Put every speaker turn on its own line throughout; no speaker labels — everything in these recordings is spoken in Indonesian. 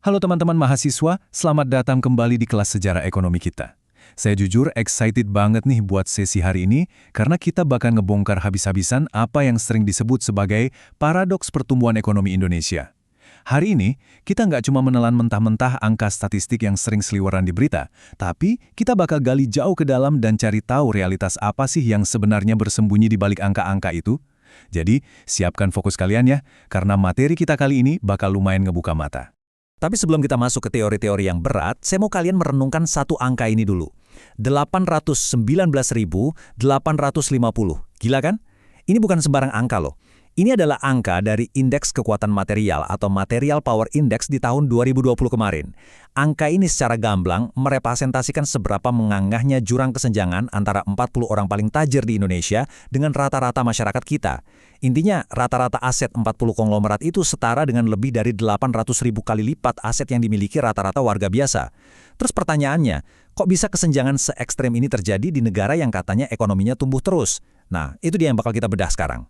Halo teman-teman mahasiswa, selamat datang kembali di kelas sejarah ekonomi kita. Saya jujur excited banget nih buat sesi hari ini, karena kita bakal ngebongkar habis-habisan apa yang sering disebut sebagai paradoks pertumbuhan ekonomi Indonesia. Hari ini, kita nggak cuma menelan mentah-mentah angka statistik yang sering seliweran di berita, tapi kita bakal gali jauh ke dalam dan cari tahu realitas apa sih yang sebenarnya bersembunyi di balik angka-angka itu. Jadi, siapkan fokus kalian ya, karena materi kita kali ini bakal lumayan ngebuka mata.
Tapi sebelum kita masuk ke teori-teori yang berat, saya mau kalian merenungkan satu angka ini dulu. 819.850. Gila kan? Ini bukan sembarang angka loh. Ini adalah angka dari Indeks Kekuatan Material atau Material Power Index di tahun 2020 kemarin. Angka ini secara gamblang merepresentasikan seberapa mengangahnya jurang kesenjangan antara 40 orang paling tajir di Indonesia dengan rata-rata masyarakat kita. Intinya, rata-rata aset 40 konglomerat itu setara dengan lebih dari 800.000 kali lipat aset yang dimiliki rata-rata warga biasa. Terus pertanyaannya, kok bisa kesenjangan se ekstrem ini terjadi di negara yang katanya ekonominya tumbuh terus? Nah, itu dia yang bakal kita bedah sekarang.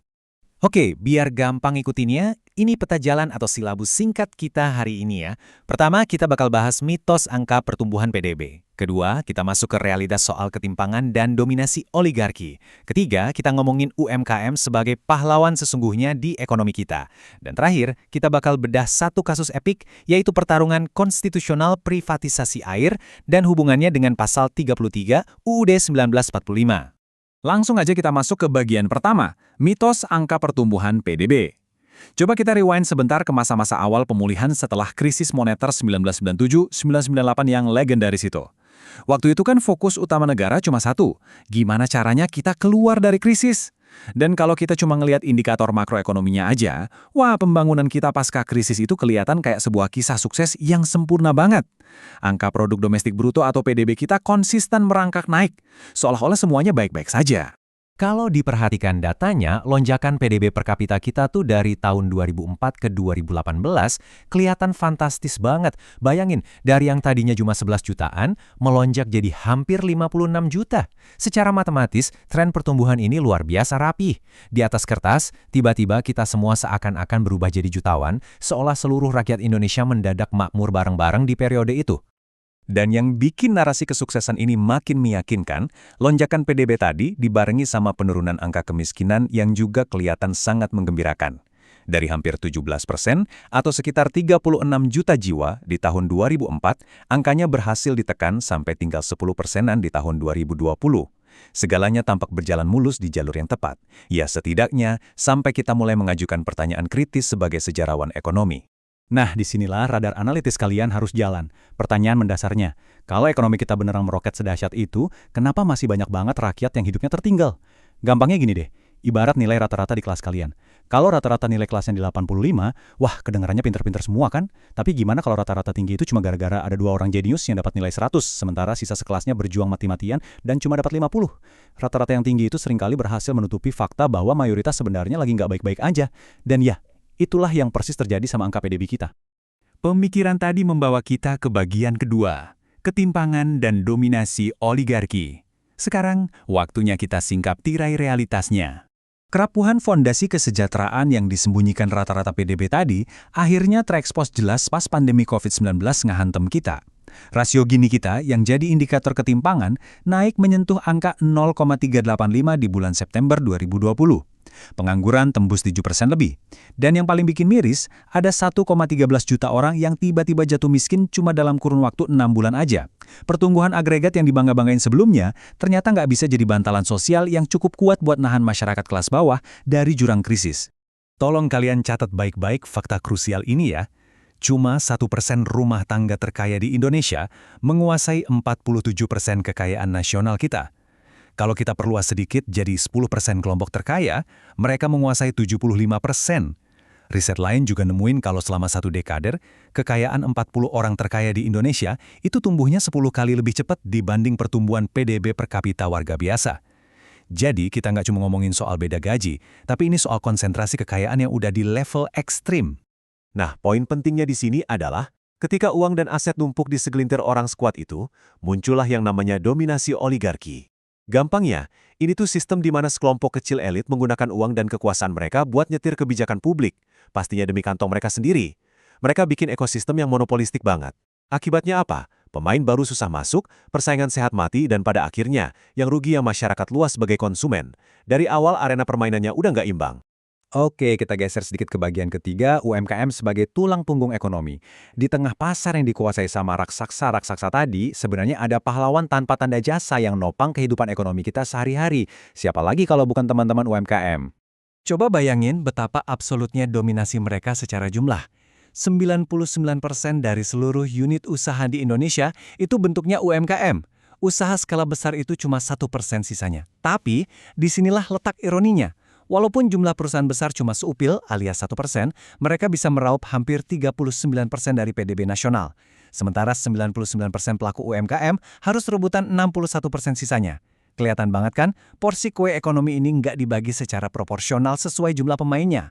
Oke, biar gampang ikutinnya, ini peta jalan atau silabus singkat kita hari ini ya. Pertama, kita bakal bahas mitos angka pertumbuhan PDB. Kedua, kita masuk ke realitas soal ketimpangan dan dominasi oligarki. Ketiga, kita ngomongin UMKM sebagai pahlawan sesungguhnya di ekonomi kita. Dan terakhir, kita bakal bedah satu kasus epik, yaitu pertarungan konstitusional privatisasi air dan hubungannya dengan pasal 33 UUD 1945.
Langsung aja kita masuk ke bagian pertama, mitos angka pertumbuhan PDB. Coba kita rewind sebentar ke masa-masa awal pemulihan setelah krisis moneter 1997-1998 yang legendaris itu. Waktu itu kan fokus utama negara cuma satu, gimana caranya kita keluar dari krisis? Dan kalau kita cuma ngelihat indikator makroekonominya aja, wah pembangunan kita pasca krisis itu kelihatan kayak sebuah kisah sukses yang sempurna banget. Angka produk domestik bruto atau PDB kita konsisten merangkak naik, seolah-olah semuanya baik-baik saja.
Kalau diperhatikan datanya, lonjakan PDB per kapita kita tuh dari tahun 2004 ke 2018 kelihatan fantastis banget. Bayangin, dari yang tadinya cuma 11 jutaan, melonjak jadi hampir 56 juta. Secara matematis, tren pertumbuhan ini luar biasa rapih. Di atas kertas, tiba-tiba kita semua seakan-akan berubah jadi jutawan, seolah seluruh rakyat Indonesia mendadak makmur bareng-bareng di periode itu.
Dan yang bikin narasi kesuksesan ini makin meyakinkan, lonjakan PDB tadi dibarengi sama penurunan angka kemiskinan yang juga kelihatan sangat menggembirakan. Dari hampir 17% atau sekitar 36 juta jiwa di tahun 2004, angkanya berhasil ditekan sampai tinggal 10%-an di tahun 2020. Segalanya tampak berjalan mulus di jalur yang tepat. Ya setidaknya, sampai kita mulai mengajukan pertanyaan kritis sebagai sejarawan ekonomi.
Nah, disinilah radar analitis kalian harus jalan. Pertanyaan mendasarnya, kalau ekonomi kita beneran meroket sedahsyat itu, kenapa masih banyak banget rakyat yang hidupnya tertinggal? Gampangnya gini deh, ibarat nilai rata-rata di kelas kalian. Kalau rata-rata nilai kelasnya di 85, wah kedengarannya pinter-pinter semua kan? Tapi gimana kalau rata-rata tinggi itu cuma gara-gara ada 2 orang jenius yang dapat nilai 100, sementara sisa sekelasnya berjuang mati-matian dan cuma dapat 50? Rata-rata yang tinggi itu seringkali berhasil menutupi fakta bahwa mayoritas sebenarnya lagi nggak baik-baik aja. Dan ya, itulah yang persis terjadi sama angka PDB kita.
Pemikiran tadi membawa kita ke bagian kedua, ketimpangan dan dominasi oligarki. Sekarang, waktunya kita singkap tirai realitasnya. Kerapuhan fondasi kesejahteraan yang disembunyikan rata-rata PDB tadi akhirnya terekspos jelas pas pandemi COVID-19 ngehantem kita. Rasio Gini kita yang jadi indikator ketimpangan naik menyentuh angka 0,385 di bulan September 2020. Pengangguran tembus 7% lebih. Dan yang paling bikin miris, ada 1,13 juta orang yang tiba-tiba jatuh miskin cuma dalam kurun waktu 6 bulan aja. Pertumbuhan agregat yang dibangga-banggain sebelumnya ternyata nggak bisa jadi bantalan sosial yang cukup kuat buat nahan masyarakat kelas bawah dari jurang krisis. Tolong kalian catat baik-baik fakta krusial ini ya. Cuma 1% rumah tangga terkaya di Indonesia menguasai 47% kekayaan nasional kita. Kalau kita perluas sedikit jadi 10% kelompok terkaya, mereka menguasai 75%. Riset lain juga nemuin kalau selama 1 dekade, kekayaan 40 orang terkaya di Indonesia itu tumbuhnya 10 kali lebih cepat dibanding pertumbuhan PDB per kapita warga biasa. Jadi kita nggak cuma ngomongin soal beda gaji, tapi ini soal konsentrasi kekayaan yang udah di level ekstrim.
Nah, poin pentingnya di sini adalah, ketika uang dan aset numpuk di segelintir orang sekuat itu, muncullah yang namanya dominasi oligarki. Gampangnya, ini tuh sistem di mana sekelompok kecil elit menggunakan uang dan kekuasaan mereka buat nyetir kebijakan publik, pastinya demi kantong mereka sendiri. Mereka bikin ekosistem yang monopolistik banget. Akibatnya apa? Pemain baru susah masuk, persaingan sehat mati, dan pada akhirnya, yang rugi yang masyarakat luas sebagai konsumen. Dari awal arena permainannya udah nggak imbang.
Oke, kita geser sedikit ke bagian ketiga, UMKM sebagai tulang punggung ekonomi. Di tengah pasar yang dikuasai sama raksasa-raksasa tadi, sebenarnya ada pahlawan tanpa tanda jasa yang nopang kehidupan ekonomi kita sehari-hari. Siapa lagi kalau bukan teman-teman UMKM?
Coba bayangin betapa absolutnya dominasi mereka secara jumlah. 99% dari seluruh unit usaha di Indonesia itu bentuknya UMKM. Usaha skala besar itu cuma 1% sisanya. Tapi, disinilah letak ironinya. Walaupun jumlah perusahaan besar cuma seupil alias 1%, mereka bisa meraup hampir 39% dari PDB nasional. Sementara 99% pelaku UMKM harus rebutan 61% sisanya. Kelihatan banget kan, porsi kue ekonomi ini nggak dibagi secara proporsional sesuai jumlah pemainnya.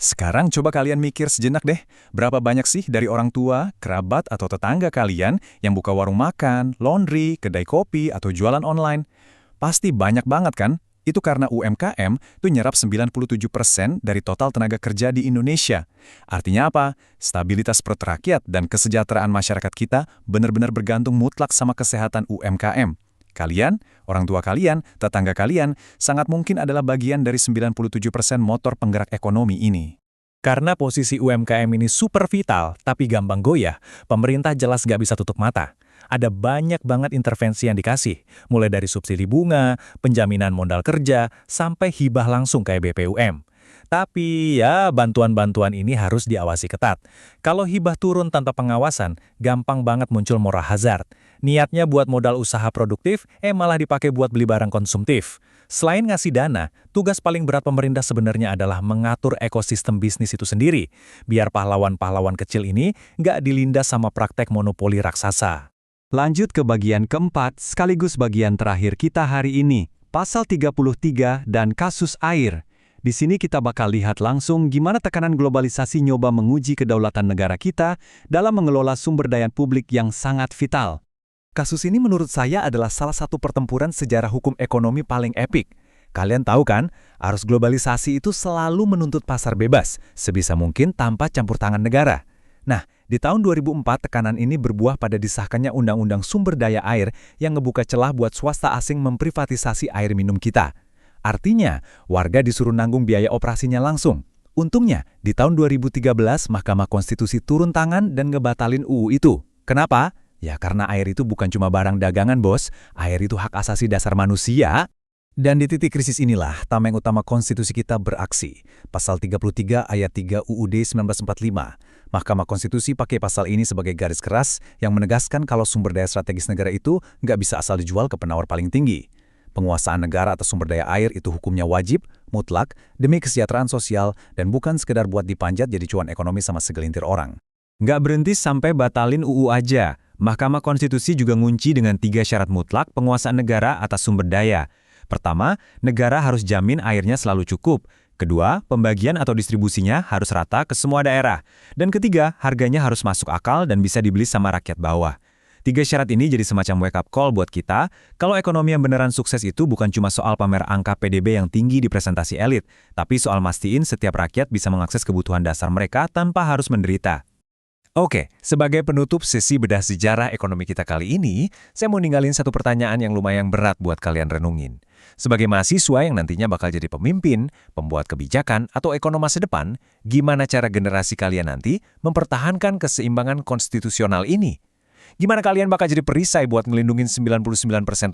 Sekarang coba kalian mikir sejenak deh, berapa banyak sih dari orang tua, kerabat, atau tetangga kalian yang buka warung makan, laundry, kedai kopi, atau jualan online? Pasti banyak banget kan? Itu karena UMKM tuh nyerap 97% dari total tenaga kerja di Indonesia. Artinya apa? Stabilitas perut rakyat dan kesejahteraan masyarakat kita benar-benar bergantung mutlak sama kesehatan UMKM. Kalian, orang tua kalian, tetangga kalian, sangat mungkin adalah bagian dari 97% motor penggerak ekonomi ini.
Karena posisi UMKM ini super vital, tapi gampang goyah, pemerintah jelas nggak bisa tutup mata. Ada banyak banget intervensi yang dikasih, mulai dari subsidi bunga, penjaminan modal kerja, sampai hibah langsung kayak BPUM. Tapi ya, bantuan-bantuan ini harus diawasi ketat. Kalau hibah turun tanpa pengawasan, gampang banget muncul moral hazard. Niatnya buat modal usaha produktif, malah dipakai buat beli barang konsumtif. Selain ngasih dana, tugas paling berat pemerintah sebenarnya adalah mengatur ekosistem bisnis itu sendiri, biar pahlawan-pahlawan kecil ini nggak dilindas sama praktek monopoli raksasa.
Lanjut ke bagian keempat, sekaligus bagian terakhir kita hari ini, Pasal 33 dan kasus air. Di sini kita bakal lihat langsung gimana tekanan globalisasi nyoba menguji kedaulatan negara kita dalam mengelola sumber daya publik yang sangat vital.
Kasus ini menurut saya adalah salah satu pertempuran sejarah hukum ekonomi paling epik. Kalian tahu kan, arus globalisasi itu selalu menuntut pasar bebas, sebisa mungkin tanpa campur tangan negara. Nah, di tahun 2004 tekanan ini berbuah pada disahkannya Undang-Undang Sumber Daya Air yang ngebuka celah buat swasta asing memprivatisasi air minum kita. Artinya, warga disuruh nanggung biaya operasinya langsung. Untungnya, di tahun 2013 Mahkamah Konstitusi turun tangan dan ngebatalin UU itu. Kenapa? Ya karena air itu bukan cuma barang dagangan, bos. Air itu hak asasi dasar manusia. Dan di titik krisis inilah tameng utama konstitusi kita beraksi. Pasal 33 ayat 3 UUD 1945. Mahkamah Konstitusi pakai pasal ini sebagai garis keras yang menegaskan kalau sumber daya strategis negara itu nggak bisa asal dijual ke penawar paling tinggi. Penguasaan negara atas sumber daya air itu hukumnya wajib, mutlak, demi kesejahteraan sosial, dan bukan sekedar buat dipanjat jadi cuan ekonomi sama segelintir orang.
Nggak berhenti sampai batalin UU aja. Mahkamah Konstitusi juga ngunci dengan 3 syarat mutlak penguasaan negara atas sumber daya. Pertama, negara harus jamin airnya selalu cukup. Kedua, pembagian atau distribusinya harus rata ke semua daerah. Dan ketiga, harganya harus masuk akal dan bisa dibeli sama rakyat bawah. 3 syarat ini jadi semacam wake up call buat kita, kalau ekonomi yang beneran sukses itu bukan cuma soal pamer angka PDB yang tinggi di presentasi elit, tapi soal mastiin setiap rakyat bisa mengakses kebutuhan dasar mereka tanpa harus menderita. Oke, sebagai penutup sesi bedah sejarah ekonomi kita kali ini, saya mau ninggalin satu pertanyaan yang lumayan berat buat kalian renungin. Sebagai mahasiswa yang nantinya bakal jadi pemimpin, pembuat kebijakan, atau ekonom masa depan, gimana cara generasi kalian nanti mempertahankan keseimbangan konstitusional ini? Gimana kalian bakal jadi perisai buat ngelindungin 99%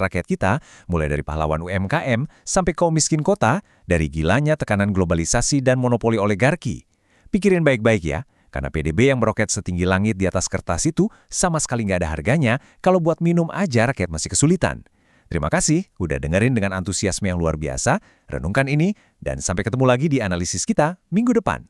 rakyat kita, mulai dari pahlawan UMKM sampai kaum miskin kota, dari gilanya tekanan globalisasi dan monopoli oligarki? Pikirin baik-baik ya. Karena PDB yang meroket setinggi langit di atas kertas itu sama sekali nggak ada harganya kalau buat minum aja rakyat masih kesulitan. Terima kasih udah dengerin dengan antusiasme yang luar biasa, renungkan ini, dan sampai ketemu lagi di analisis kita minggu depan.